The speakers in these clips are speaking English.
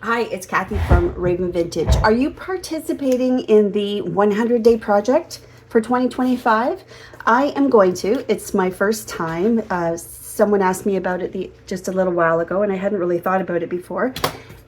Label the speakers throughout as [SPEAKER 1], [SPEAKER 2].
[SPEAKER 1] Hi, it's Kathy from Raven Vintage. Are you participating in the 100-day project for 2025? I am going to. It's my first time. Someone asked me about it just a little while ago, and I hadn't really thought about it before.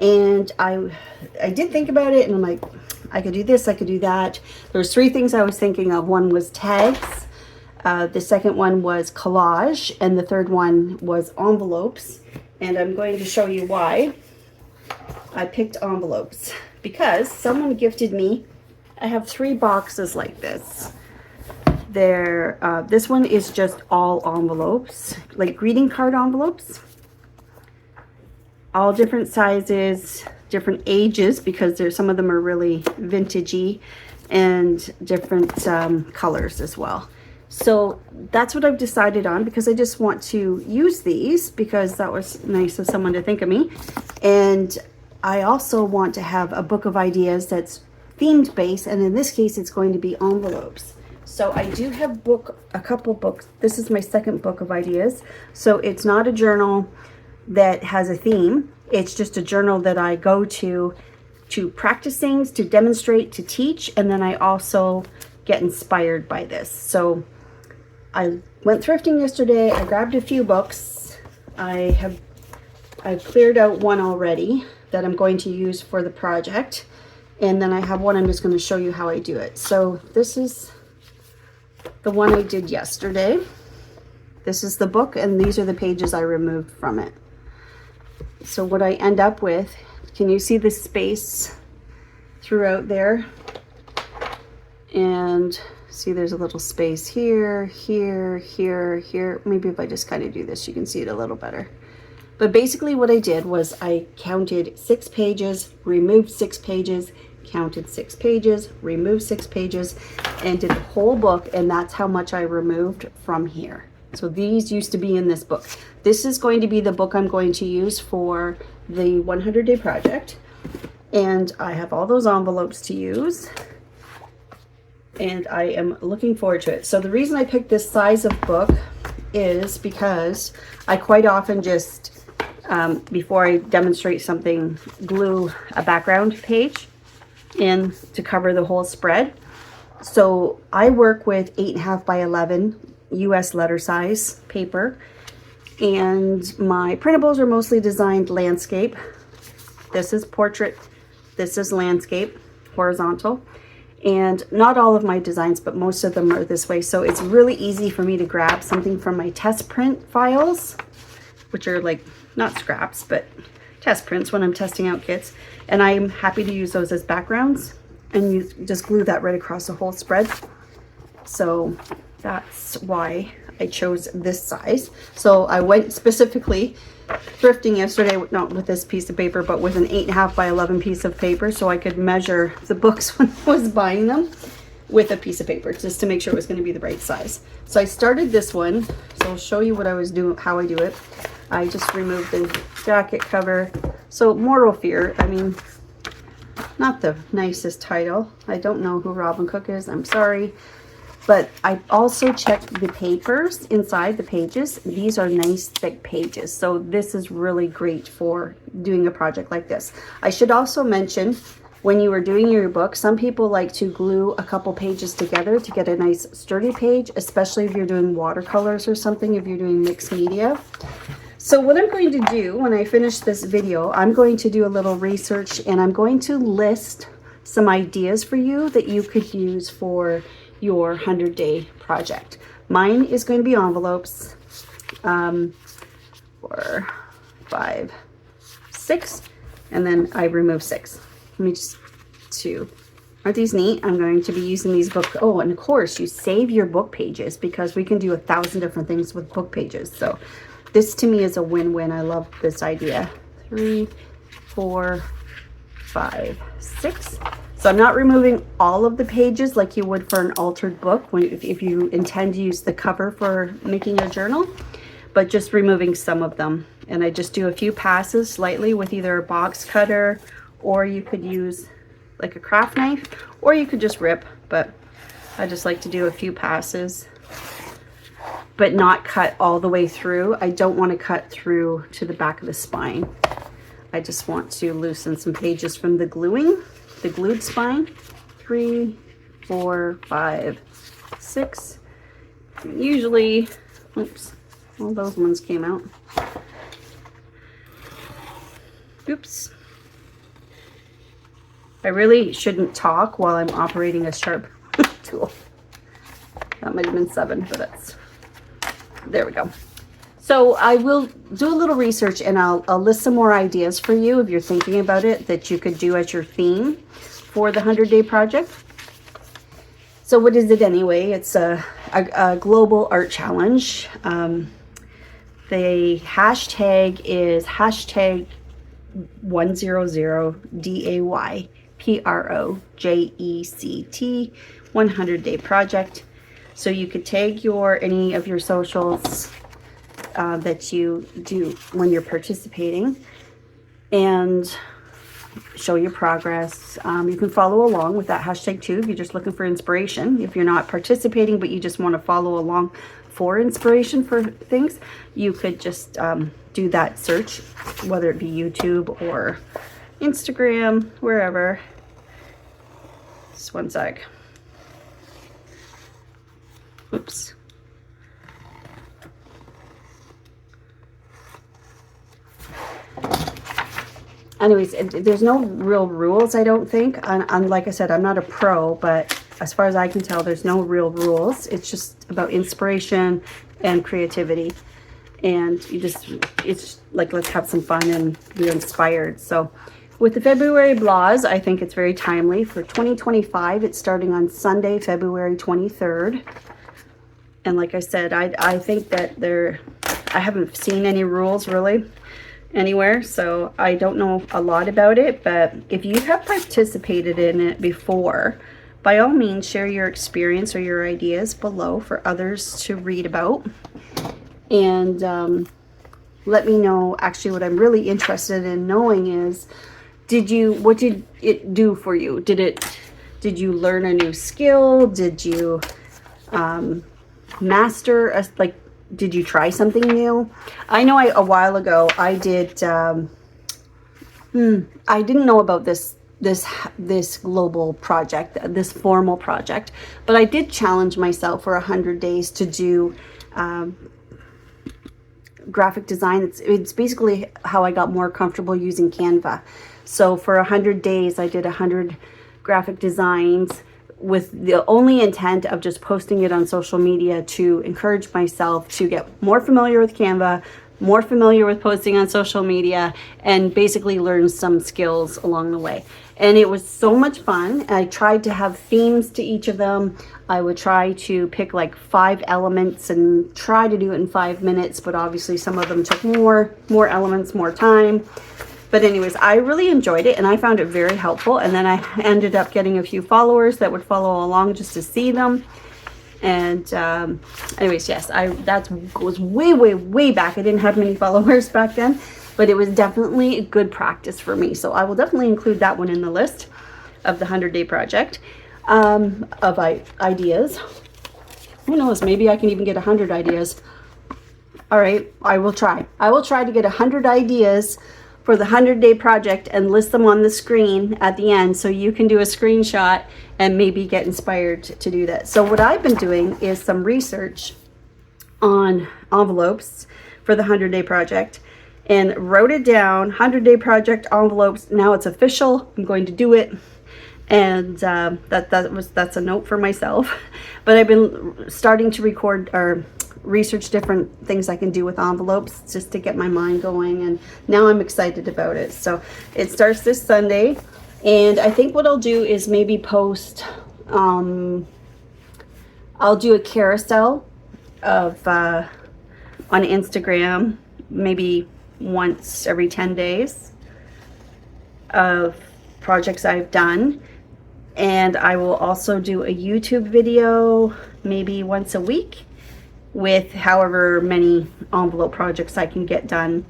[SPEAKER 1] And I did think about it, and I'm like, I could do this, I could do that. There's three things I was thinking of. One was tags, the second one was collage, and the third one was envelopes. And I'm going to show you why I picked envelopes, because someone gifted me, I have 3 boxes like this. This one is just all envelopes, like greeting card envelopes, all different sizes, different ages, because some of them are really vintagey, and different colors as well. So that's what I've decided on, because I just want to use these because that was nice of someone to think of me. And I also want to have a book of ideas that's themed based, and in this case it's going to be envelopes. So I do have a couple books. This is my second book of ideas. So it's not a journal that has a theme. It's just a journal that I go to practice things, to demonstrate, to teach, and then I also get inspired by this. So I went thrifting yesterday. I grabbed a few books. I've cleared out one already that I'm going to use for the project, and then I have one I'm just going to show you how I do it. So this is the one I did yesterday. This is the book, and these are the pages I removed from it. So what I end up with, can you see the space throughout there? And see, there's a little space here, here, here, here. Maybe if I just kind of do this, you can see it a little better. But basically what I did was I counted 6 pages, removed 6 pages, counted 6 pages, removed 6 pages, and did the whole book, and that's how much I removed from here. So these used to be in this book. This is going to be the book I'm going to use for the 100-day project. And I have all those envelopes to use, and I am looking forward to it. So the reason I picked this size of book is because I quite often just, before I demonstrate something, glue a background page in to cover the whole spread. So I work with 8.5 by 11 US letter size paper, and my printables are mostly designed landscape. This is portrait, this is landscape, horizontal. And not all of my designs, but most of them are this way. So it's really easy for me to grab something from my test print files, which are like not scraps, but test prints when I'm testing out kits. And I'm happy to use those as backgrounds, and you just glue that right across the whole spread. So that's why I chose this size. So I went specifically thrifting yesterday, not with this piece of paper, but with an 8.5 by 11 piece of paper, so I could measure the books when I was buying them with a piece of paper, just to make sure it was going to be the right size. So I started this one, so I'll show you what I was doing, how I do it. I just removed the jacket cover. So Mortal Fear, I mean, not the nicest title. I don't know who Robin Cook is, I'm sorry. But I also checked the papers inside the pages. These are nice thick pages. So this is really great for doing a project like this. I should also mention, when you are doing your book, some people like to glue a couple pages together to get a nice sturdy page, especially if you're doing watercolors or something, if you're doing mixed media. So what I'm going to do when I finish this video, I'm going to do a little research, and I'm going to list some ideas for you that you could use for your 100-day project. Mine is going to be envelopes, 4, 5, 6, and then I remove 6. Let me just 2. Aren't these neat? I'm going to be using these book. Oh, and of course you save your book pages, because we can do 1,000 different things with book pages. So this to me is a win-win. I love this idea. 3, 4, 5, 6. So I'm not removing all of the pages like you would for an altered book if you intend to use the cover for making your journal, but just removing some of them. And I just do a few passes slightly with either a box cutter, or you could use like a craft knife, or you could just rip, but I just like to do a few passes, but not cut all the way through. I don't want to cut through to the back of the spine. I just want to loosen some pages from the glued spine. 3, 4, 5, 6. Usually, oops, all those ones came out. Oops. I really shouldn't talk while I'm operating a sharp tool. That might have been 7, but that's, there we go. So I will do a little research and I'll list some more ideas for you if you're thinking about it that you could do as your theme for the 100-day project. So what is it anyway? It's a global art challenge. The hashtag is hashtag 100DAYPROJECT 100-day project. So you could tag any of your socials that you do when you're participating and show your progress. You can follow along with that hashtag too if you're just looking for inspiration. If you're not participating but you just want to follow along for inspiration for things, you could just do that search, whether it be YouTube or Instagram, wherever. Just one sec. Oops. Anyways, there's no real rules, I don't think. And like I said, I'm not a pro, but as far as I can tell, there's no real rules. It's just about inspiration and creativity. And it's like, let's have some fun and be inspired. So with the February blahs, I think it's very timely. For 2025, it's starting on Sunday, February 23rd. And like I said, I think that I haven't seen any rules really anywhere, so I don't know a lot about it, but if you have participated in it before, by all means share your experience or your ideas below for others to read about, and let me know. Actually, what I'm really interested in knowing is, what did it do for you? Did you learn a new skill? Did you master did you try something new? I know a while ago I did, I didn't know about this global project, this formal project, but I did challenge myself for 100 days to do graphic design. It's basically how I got more comfortable using Canva. So for 100 days, I did 100 graphic designs with the only intent of just posting it on social media to encourage myself to get more familiar with Canva, more familiar with posting on social media, and basically learn some skills along the way. And it was so much fun. I tried to have themes to each of them. I would try to pick like 5 elements and try to do it in 5 minutes, but obviously some of them took more elements, more time. But anyways, I really enjoyed it and I found it very helpful. And then I ended up getting a few followers that would follow along just to see them. And anyways, yes, that was way back. I didn't have many followers back then, but it was definitely a good practice for me. So I will definitely include that one in the list of the 100-day project of ideas. Who knows, maybe I can even get 100 ideas. All right, I will try. I will try to get 100 ideas for the 100-day project and list them on the screen at the end so you can do a screenshot and maybe get inspired to do that. So what I've been doing is some research on envelopes for the 100-day project and wrote it down. 100-day project envelopes. Now it's official. I'm going to do it. And that's a note for myself. But I've been starting to record or research different things I can do with envelopes just to get my mind going, and now I'm excited about it. So it starts this Sunday, and I think what I'll do is maybe post I'll do a carousel of on Instagram maybe once every 10 days of projects I've done, and I will also do a YouTube video maybe once a week with however many envelope projects I can get done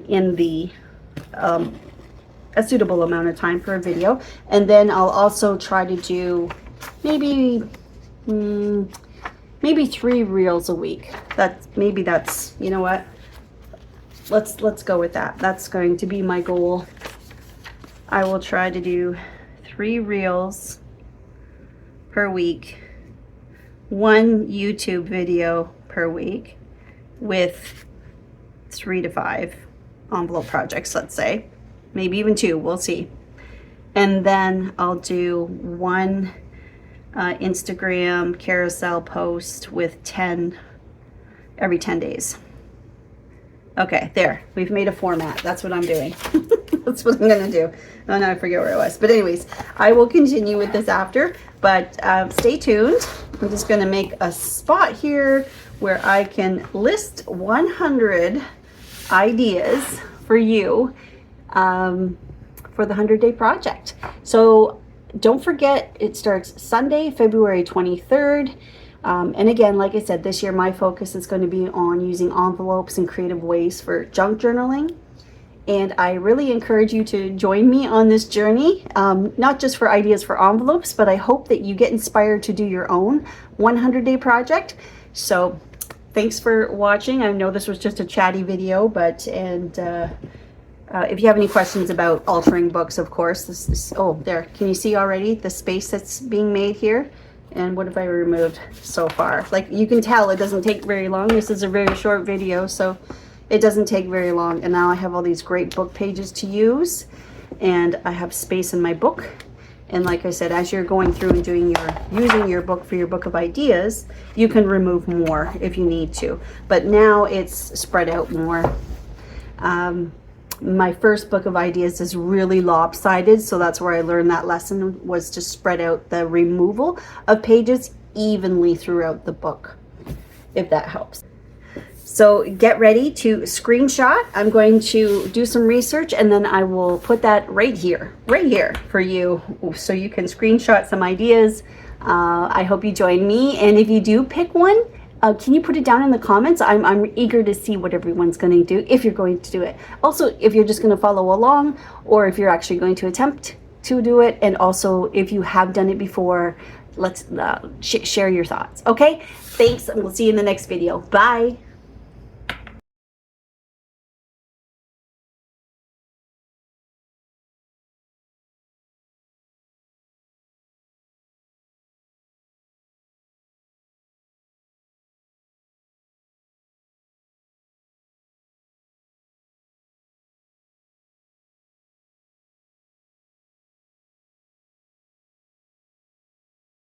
[SPEAKER 1] in the a suitable amount of time for a video. And then I'll also try to do maybe 3 reels a week. That's you know what, let's go with that. That's going to be my goal. I will try to do 3 reels per week, 1 YouTube video per week, with 3 to 5 envelope projects, let's say, maybe even 2, we'll see. And then I'll do 1 Instagram carousel post with 10 every 10 days. Okay, there, we've made a format. That's what I'm doing. That's what I'm gonna do. Oh, now I forget where I was. But anyways, I will continue with this after, but stay tuned. I'm just gonna make a spot here where I can list 100 ideas for you for the 100-day project. So don't forget, it starts Sunday, February 23rd. And again, like I said, this year my focus is going to be on using envelopes and creative ways for junk journaling. And I really encourage you to join me on this journey, not just for ideas for envelopes, but I hope that you get inspired to do your own 100-day project. So thanks for watching. I know this was just a chatty video, but if you have any questions about altering books, of course, this is, oh, there, can you see already the space that's being made here? And what have I removed so far? Like, you can tell it doesn't take very long. This is a very short video, so it doesn't take very long. And now I have all these great book pages to use, and I have space in my book. And like I said, as you're going through and using your book for your book of ideas, you can remove more if you need to. But now it's spread out more. My first book of ideas is really lopsided, so that's where I learned that lesson, was to spread out the removal of pages evenly throughout the book, if that helps. So get ready to screenshot. I'm going to do some research, and then I will put that right here for you, so you can screenshot some ideas. I hope you join me, and if you do pick one, can you put it down in the comments? I'm eager to see what everyone's going to do, if you're going to do it. Also, if you're just going to follow along, or if you're actually going to attempt to do it, and also if you have done it before, let's share your thoughts. Okay, thanks, and we'll see you in the next video. Bye.